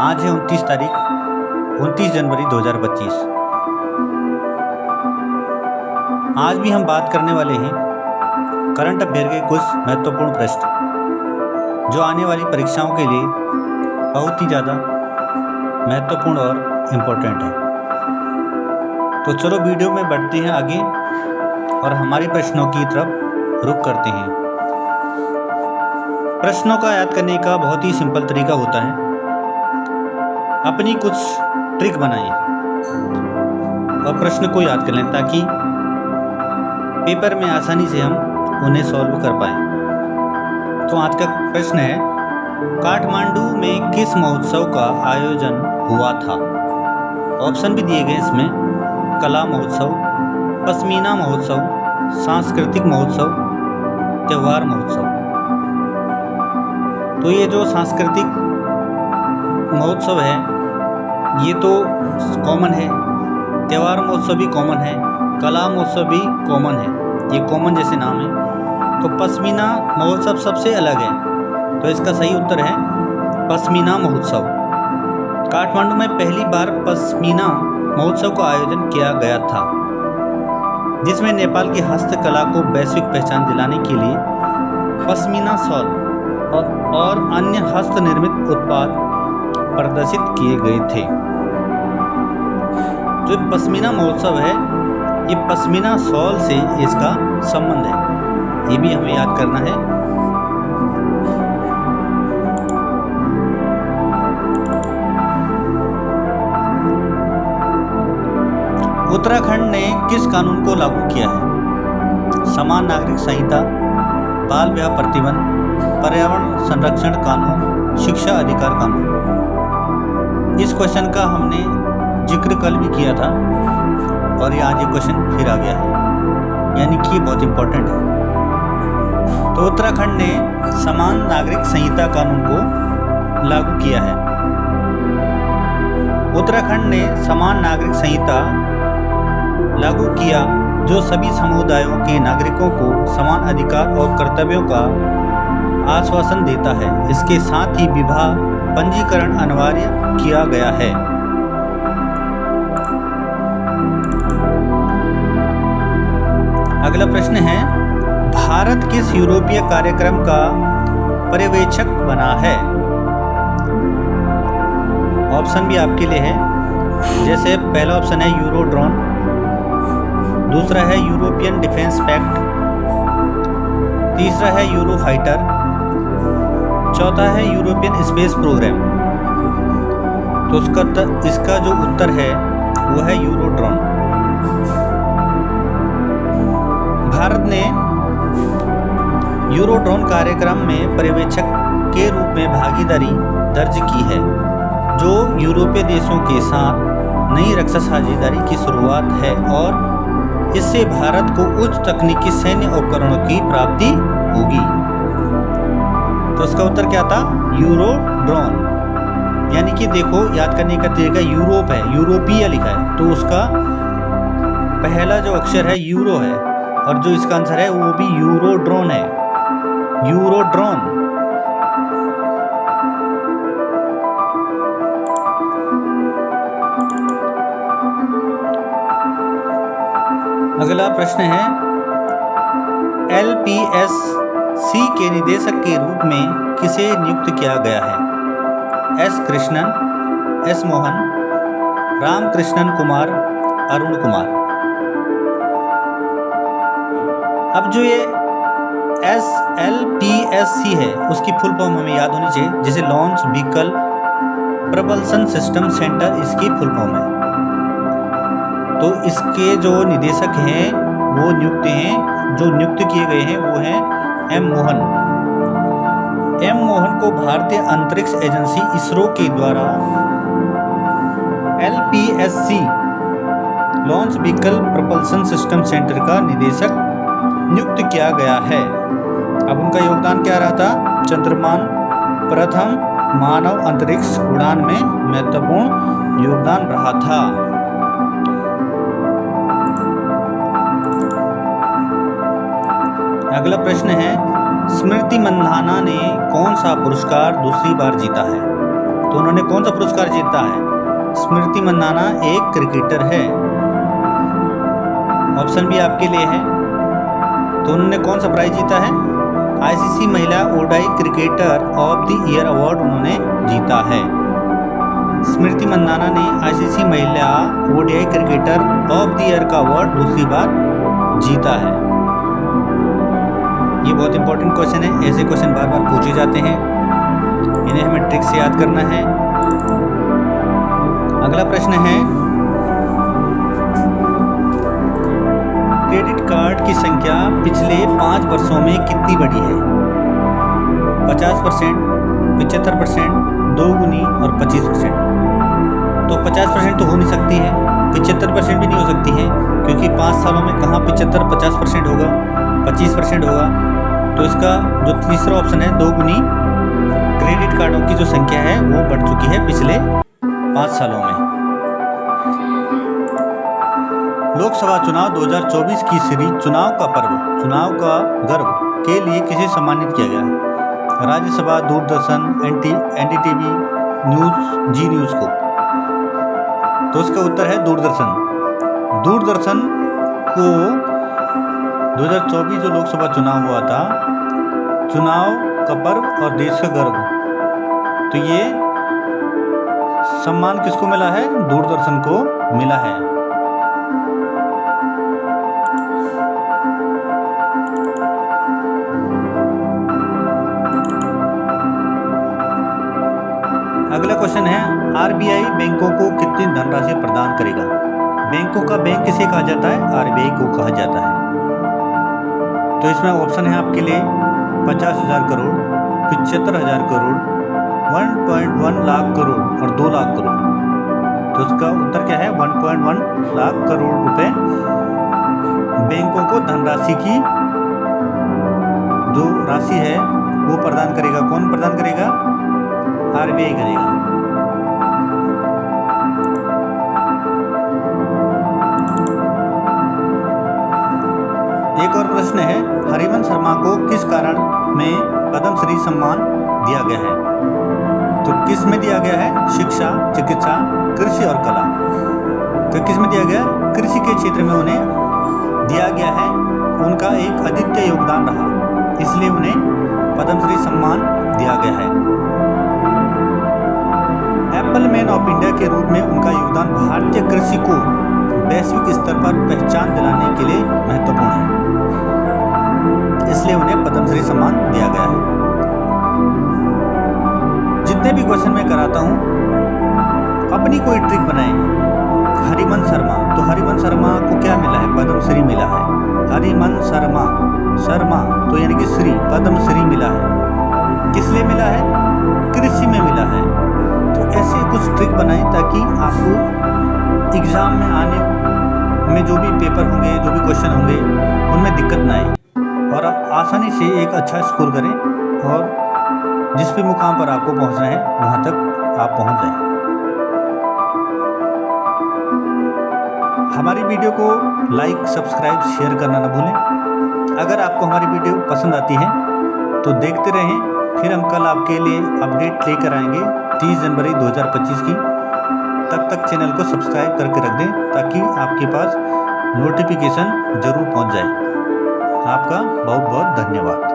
आज है 29 जनवरी 2025। आज भी हम बात करने वाले हैं करंट अफेयर के कुछ महत्वपूर्ण प्रश्न जो आने वाली परीक्षाओं के लिए बहुत ही ज़्यादा महत्वपूर्ण और इम्पोर्टेंट है। तो चलो वीडियो में बढ़ते हैं आगे और हमारे प्रश्नों की तरफ रुख करते हैं। प्रश्नों का याद करने का बहुत ही सिंपल तरीका होता है, अपनी कुछ ट्रिक बनाएं और प्रश्न को याद कर लें ताकि पेपर में आसानी से हम उन्हें सॉल्व कर पाएं। तो आज का प्रश्न है, काठमांडू में किस महोत्सव का आयोजन हुआ था? ऑप्शन भी दिए गए इसमें, कला महोत्सव, पश्मीना महोत्सव, सांस्कृतिक महोत्सव, त्योहार महोत्सव। तो ये जो सांस्कृतिक महोत्सव है ये तो कॉमन है, त्योहार महोत्सव भी कॉमन है, कला महोत्सव भी कॉमन है, ये कॉमन जैसे नाम है। तो पश्मीना महोत्सव सबसे अलग है, तो इसका सही उत्तर है पश्मीना महोत्सव। काठमांडू में पहली बार पश्मीना महोत्सव का आयोजन किया गया था, जिसमें नेपाल की हस्तकला को वैश्विक पहचान दिलाने के लिए पश्मीना शॉल और अन्य हस्त निर्मित उत्पाद प्रदर्शित किए गए थे। जो पश्मीना महोत्सव है ये पश्मीना शॉल से इसका संबंध है, ये भी हमें याद करना है। उत्तराखंड ने किस कानून को लागू किया है? समान नागरिक संहिता, बाल विवाह प्रतिबंध, पर्यावरण संरक्षण कानून, शिक्षा अधिकार कानून। इस क्वेश्चन का हमने जिक्र कल भी किया था और ये आज ये क्वेश्चन फिर आ गया है, यानी कि बहुत इम्पोर्टेंट है। तो उत्तराखंड ने समान नागरिक संहिता कानून को लागू किया है। उत्तराखंड ने समान नागरिक संहिता लागू किया, जो सभी समुदायों के नागरिकों को समान अधिकार और कर्तव्यों का आश्वासन देता है। इसके साथ ही विवाह पंजीकरण अनिवार्य किया गया है। अगला प्रश्न है, भारत किस यूरोपीय कार्यक्रम का पर्यवेक्षक बना है? ऑप्शन भी आपके लिए है, जैसे पहला ऑप्शन है यूरोड्रोन, दूसरा है यूरोपियन डिफेंस पैक्ट, तीसरा है यूरोफाइटर, चौथा है यूरोपियन स्पेस प्रोग्राम। तो इसका जो उत्तर है वो है यूरोड्रोन। भारत ने यूरोड्रोन कार्यक्रम में पर्यवेक्षक के रूप में भागीदारी दर्ज की है, जो यूरोपीय देशों के साथ नई रक्षा साझेदारी की शुरुआत है और इससे भारत को उच्च तकनीकी सैन्य उपकरणों की प्राप्ति होगी। तो इसका उत्तर क्या था? यूरोड्रोन। यानी कि देखो याद करने का तरीका, यूरोप है, यूरोपीय लिखा है, तो उसका पहला जो अक्षर है यूरो है और जो इसका आंसर है वो भी यूरोड्रोन है, यूरोड्रोन। अगला प्रश्न है, LPSC के निदेशक के रूप में किसे नियुक्त किया गया है? S Krishnan, S Mohan, Ramakrishnan Kumar, Arun Kumar. अब जो ये SLPSC है उसकी फुल फॉर्म हमें याद होनी चाहिए, जैसे launch vehicle propulsion system centre इसकी फुल फॉर्म है। तो इसके जो निदेशक हैं वो जो नियुक्त किए गए हैं वो हैं एम मोहन को भारतीय अंतरिक्ष एजेंसी इसरो के द्वारा LPSC launch vehicle propulsion system centre का निदेशक नियुक्त किया गया है। अब उनका योगदान क्या रहा था? चंद्रयान प्रथम मानव अंतरिक्ष उड़ान में महत्वपूर्ण योगदान रहा था। अगला प्रश्न है, स्मृति मंधाना ने कौन सा पुरस्कार दूसरी बार जीता है? तो उन्होंने कौन सा पुरस्कार जीता है? स्मृति मंदाना एक क्रिकेटर है। ऑप्शन बी आपके लिए है। तो उन्होंने कौन सा प्राइज जीता है? आईसीसी महिला ODI cricketer of the year award उन्होंने जीता है। स्मृति मंदाना ने आईसीसी महिला ODI cricketer of the year का अवार्ड दूसरी बार जीता है। ये बहुत इंपॉर्टेंट क्वेश्चन है, ऐसे क्वेश्चन बार बार पूछे जाते हैं, इन्हें हमें ट्रिक से याद करना है। अगला प्रश्न है, क्रेडिट कार्ड की संख्या पिछले 5 वर्षों में कितनी बढ़ी है? 50%, 75%, 2 गुनी और 25%। तो 50% तो हो नहीं सकती है, 75% भी नहीं हो सकती है, क्योंकि 5 सालों में कहाँ 75-50% होगा, 25% होगा। तो इसका जो तीसरा ऑप्शन है 2 गुनी क्रेडिट कार्डों की जो संख्या है वो बढ़ चुकी है पिछले 5 सालों में। लोकसभा चुनाव 2024 की सीरीज चुनाव का पर्व, चुनाव का गर्व के लिए किसे सम्मानित किया गया? राज्यसभा, दूरदर्शन, एनडीटीवी न्यूज, जी न्यूज को। तो इसका उत्तर है दूरदर्शन। दूरदर्शन को 2024 जो लोकसभा चुनाव हुआ था, चुनाव का पर्व और देश का गर्व, तो ये सम्मान किसको मिला है? दूरदर्शन को मिला है। अगला क्वेश्चन है, आरबीआई बैंकों को कितनी धनराशि प्रदान करेगा? बैंकों का बैंक किसे कहा जाता है? आरबीआई को कहा जाता है। तो इसमें ऑप्शन है आपके लिए 50,000 करोड़, 75,000 करोड़, 1.1 लाख करोड़ और 2 लाख करोड़। तो इसका उत्तर क्या है? 1.1 लाख करोड़ रुपए बैंकों को धनराशि की जो राशि है वो प्रदान करेगा। कौन प्रदान करेगा? आरबीआई करेगा। एक और प्रश्न है, हरिवंश शर्मा को किस कारण में पद्मश्री सम्मान दिया गया है? तो किस में दिया गया है? शिक्षा, चिकित्सा, कृषि और कला। तो किस में दिया गया? कृषि के क्षेत्र में उन्हें दिया गया है। उनका एक अद्वितीय योगदान रहा, इसलिए उन्हें पद्मश्री सम्मान दिया गया है। एप्पल मैन ऑफ इंडिया के रूप में उनका योगदान भारतीय कृषि को वैश्विक स्तर पर पहचान दिलाने के लिए महत्वपूर्ण है, इसलिए उन्हें पद्मश्री सम्मान दिया गया है। जितने भी क्वेश्चन मैं कराता हूँ, अपनी कोई ट्रिक बनाएं। हरिवंश शर्मा, तो हरिवंश शर्मा को क्या मिला है? पद्मश्री मिला है। हरिवंश शर्मा, शर्मा तो यानी कि श्री, पद्मश्री मिला है। किस लिए मिला है? कृषि में मिला है। तो ऐसे कुछ ट्रिक बनाएं ताकि आपको एग्जाम में आने में जो भी पेपर होंगे, जो भी क्वेश्चन होंगे, उनमें दिक्कत ना आए और आप आसानी से एक अच्छा स्कोर करें और जिस भी मुकाम पर आपको पहुंचना है वहां तक आप पहुंच जाएं। हमारी वीडियो को लाइक, सब्सक्राइब, शेयर करना न भूलें। अगर आपको हमारी वीडियो पसंद आती है तो देखते रहें, फिर हम कल आपके लिए अपडेट लेकर आएंगे 30 जनवरी 2025 की। तब तक चैनल को सब्सक्राइब करके रख दें ताकि आपके पास नोटिफिकेशन ज़रूर पहुंच जाए। आपका बहुत बहुत धन्यवाद।